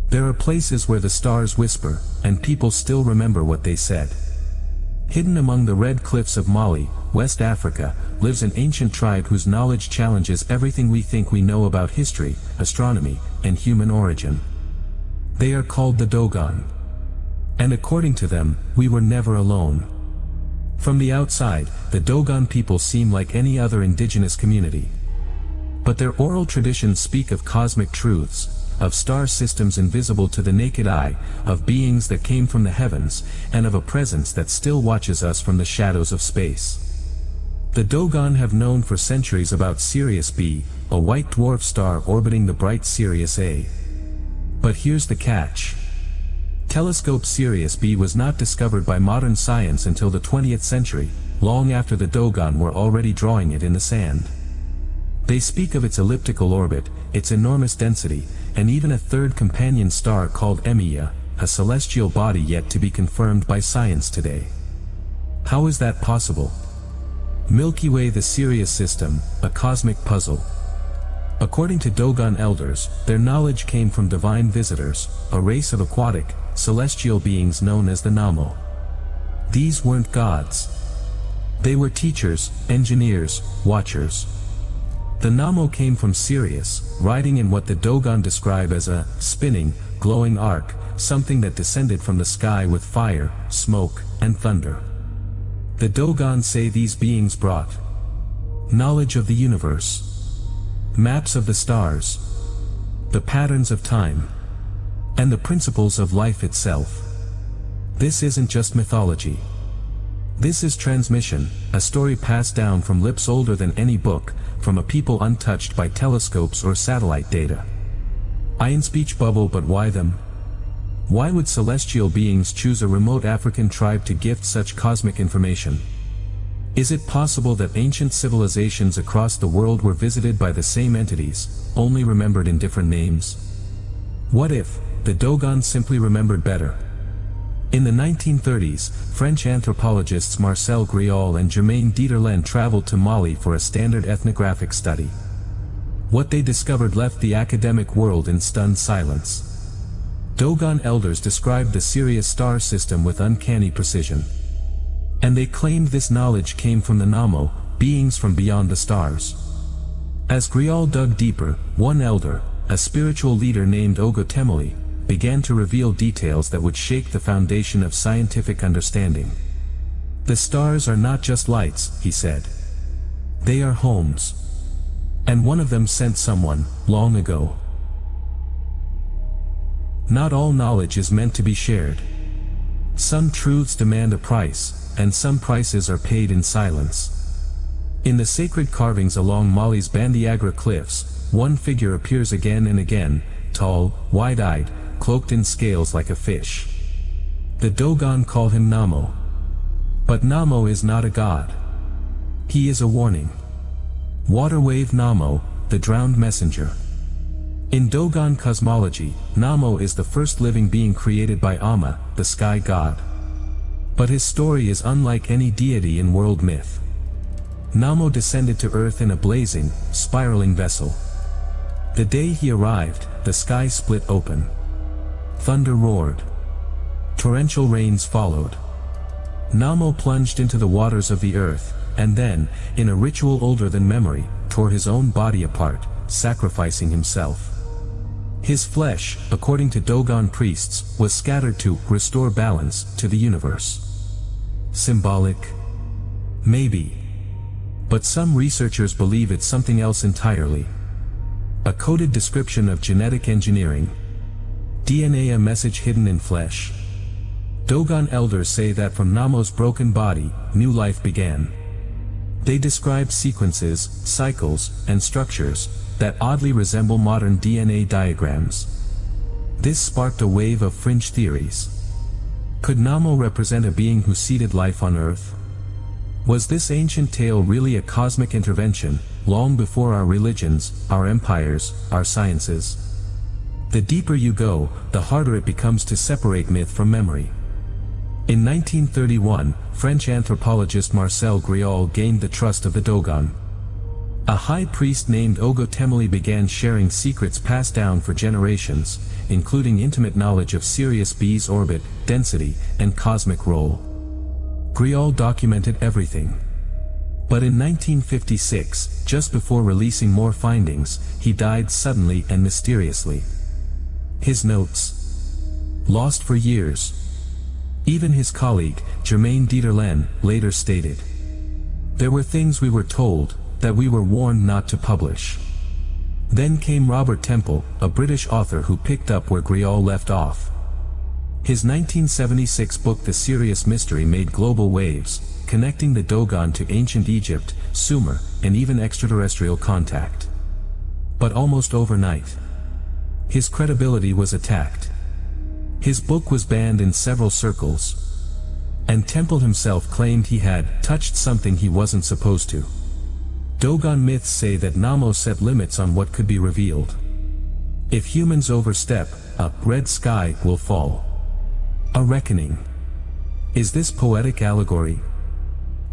There are places where the stars whisper, and people still remember what they said. Hidden among the red cliffs of Mali, West Africa, lives an ancient tribe whose knowledge challenges everything we think we know about history, astronomy, and human origin. They are called the Dogon. And according to them, we were never alone. From the outside, the Dogon people seem like any other indigenous community. But their oral traditions speak of cosmic truths, of star systems invisible to the naked eye, of beings that came from the heavens, and of a presence that still watches us from the shadows of space. The Dogon have known for centuries about Sirius B, a white dwarf star orbiting the bright Sirius A. But here's the catch. Telescope Sirius B was not discovered by modern science until the 20th century, long after the Dogon were already drawing it in the sand. They speak of its elliptical orbit, its enormous density, and even a third companion star called Emiya, a celestial body yet to be confirmed by science today. How is that possible? Milky Way, the Sirius system, a cosmic puzzle. According to Dogon elders, their knowledge came from divine visitors, a race of aquatic, celestial beings known as the Nommo. These weren't gods. They were teachers, engineers, watchers. The Nommo came from Sirius, riding in what the Dogon describe as a spinning, glowing arc, something that descended from the sky with fire, smoke, and thunder. The Dogon say these beings brought knowledge of the universe, maps of the stars, the patterns of time, and the principles of life itself. This isn't just mythology. This is transmission, a story passed down from lips older than any book, from a people untouched by telescopes or satellite data. Iron speech bubble, but why them? Why would celestial beings choose a remote African tribe to gift such cosmic information? Is it possible that ancient civilizations across the world were visited by the same entities, only remembered in different names? What if the Dogon simply remembered better? In the 1930s, French anthropologists Marcel Griaule and Germaine Dieterlen traveled to Mali for a standard ethnographic study. What they discovered left the academic world in stunned silence. Dogon elders described the Sirius star system with uncanny precision. And they claimed this knowledge came from the Nommo, beings from beyond the stars. As Griaule dug deeper, one elder, a spiritual leader named Ogotemeli, began to reveal details that would shake the foundation of scientific understanding. The stars are not just lights, he said. They are homes. And one of them sent someone, long ago. Not all knowledge is meant to be shared. Some truths demand a price, and some prices are paid in silence. In the sacred carvings along Mali's Bandiagra cliffs, one figure appears again and again, tall, wide-eyed, cloaked in scales like a fish. The Dogon call him Nommo. But Nommo is not a god. He is a warning. Waterwave Nommo, the drowned messenger. In Dogon cosmology, Nommo is the first living being created by Amma, the sky god. But his story is unlike any deity in world myth. Nommo descended to earth in a blazing, spiraling vessel. The day he arrived, the sky split open. Thunder roared. Torrential rains followed. Nommo plunged into the waters of the earth, and then, in a ritual older than memory, tore his own body apart, sacrificing himself. His flesh, according to Dogon priests, was scattered to restore balance to the universe. Symbolic? Maybe. But some researchers believe it's something else entirely. A coded description of genetic engineering. DNA, a message hidden in flesh. Dogon elders say that from Nommo's broken body, new life began. They describe sequences, cycles, and structures that oddly resemble modern DNA diagrams. This sparked a wave of fringe theories. Could Nommo represent a being who seeded life on Earth? Was this ancient tale really a cosmic intervention, long before our religions, our empires, our sciences? The deeper you go, the harder it becomes to separate myth from memory. In 1931, French anthropologist Marcel Griaule gained the trust of the Dogon. A high priest named Ogotemeli began sharing secrets passed down for generations, including intimate knowledge of Sirius B's orbit, density, and cosmic role. Grial documented everything. But in 1956, just before releasing more findings, he died suddenly and mysteriously. His notes, lost for years. Even his colleague, Germain Dieterlen, later stated, "There were things we were told, that we were warned not to publish." Then came Robert Temple, a British author who picked up where Grial left off. His 1976 book The Sirius Mystery made global waves, connecting the Dogon to ancient Egypt, Sumer, and even extraterrestrial contact. But almost overnight, his credibility was attacked. His book was banned in several circles, and Temple himself claimed he had touched something he wasn't supposed to. Dogon myths say that Nommo set limits on what could be revealed. If humans overstep, a red sky will fall. A reckoning. Is this poetic allegory?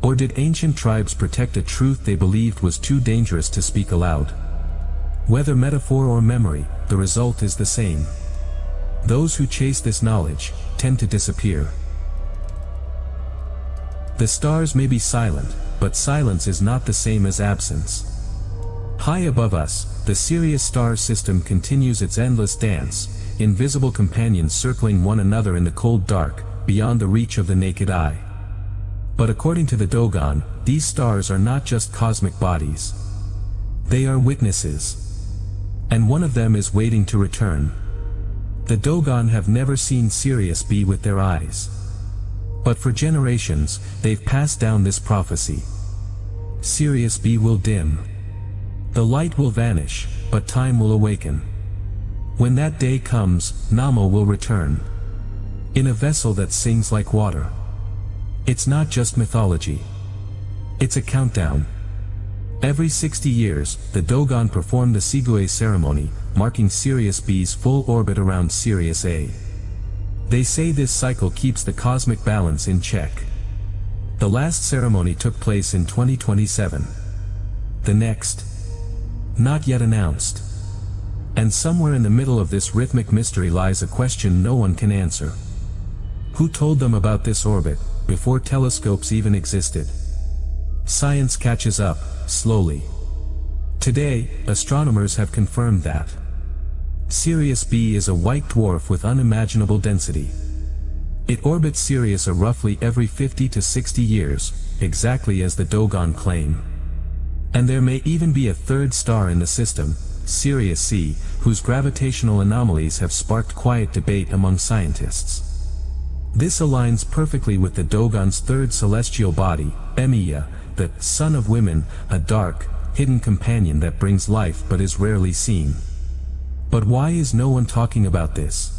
Or did ancient tribes protect a truth they believed was too dangerous to speak aloud? Whether metaphor or memory, the result is the same. Those who chase this knowledge tend to disappear. The stars may be silent, but silence is not the same as absence. High above us, the Sirius star system continues its endless dance, invisible companions circling one another in the cold dark, beyond the reach of the naked eye. But according to the Dogon, these stars are not just cosmic bodies. They are witnesses. And one of them is waiting to return. The Dogon have never seen Sirius B with their eyes. But for generations, they've passed down this prophecy. Sirius B will dim. The light will vanish, but time will awaken. When that day comes, Nommo will return. In a vessel that sings like water. It's not just mythology. It's a countdown. Every 60 years, the Dogon perform the Sigue ceremony, marking Sirius B's full orbit around Sirius A. They say this cycle keeps the cosmic balance in check. The last ceremony took place in 2027. The next, not yet announced. And somewhere in the middle of this rhythmic mystery lies a question no one can answer. Who told them about this orbit, before telescopes even existed? Science catches up, slowly. Today, astronomers have confirmed that Sirius B is a white dwarf with unimaginable density. It orbits Sirius roughly every 50 to 60 years, exactly as the Dogon claim. And there may even be a third star in the system, Sirius C, whose gravitational anomalies have sparked quiet debate among scientists. This aligns perfectly with the Dogon's third celestial body, Emiya, the son of women, a dark, hidden companion that brings life but is rarely seen. But why is no one talking about this?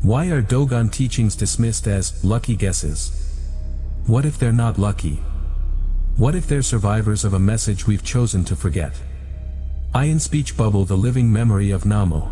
Why are Dogon teachings dismissed as lucky guesses? What if they're not lucky? What if they're survivors of a message we've chosen to forget? In Speech Bubble, the living memory of Nommo.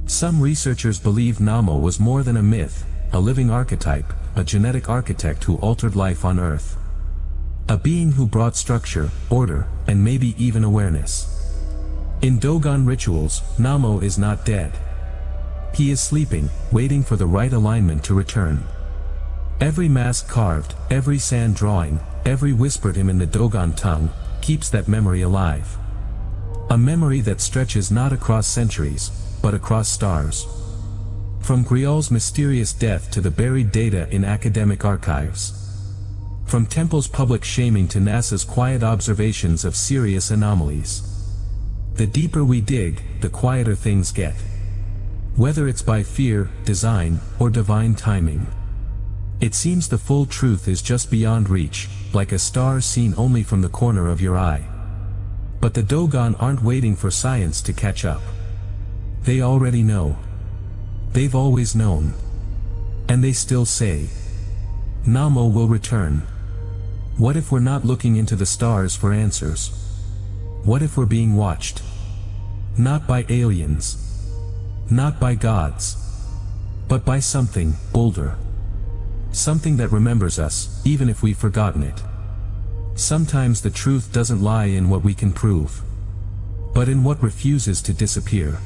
Some researchers believe Nommo was more than a myth, a living archetype, a genetic architect who altered life on Earth. A being who brought structure, order, and maybe even awareness. In Dogon rituals, Nommo is not dead. He is sleeping, waiting for the right alignment to return. Every mask carved, every sand drawing, every whispered hymn in the Dogon tongue, keeps that memory alive. A memory that stretches not across centuries, but across stars. From Grial's mysterious death to the buried data in academic archives. From Temple's public shaming to NASA's quiet observations of Sirius anomalies. The deeper we dig, the quieter things get. Whether it's by fear, design, or divine timing. It seems the full truth is just beyond reach, like a star seen only from the corner of your eye. But the Dogon aren't waiting for science to catch up. They already know. They've always known. And they still say, Nommo will return. What if we're not looking into the stars for answers? What if we're being watched? Not by aliens. Not by gods. But by something older. Something that remembers us, even if we've forgotten it. Sometimes the truth doesn't lie in what we can prove, but in what refuses to disappear.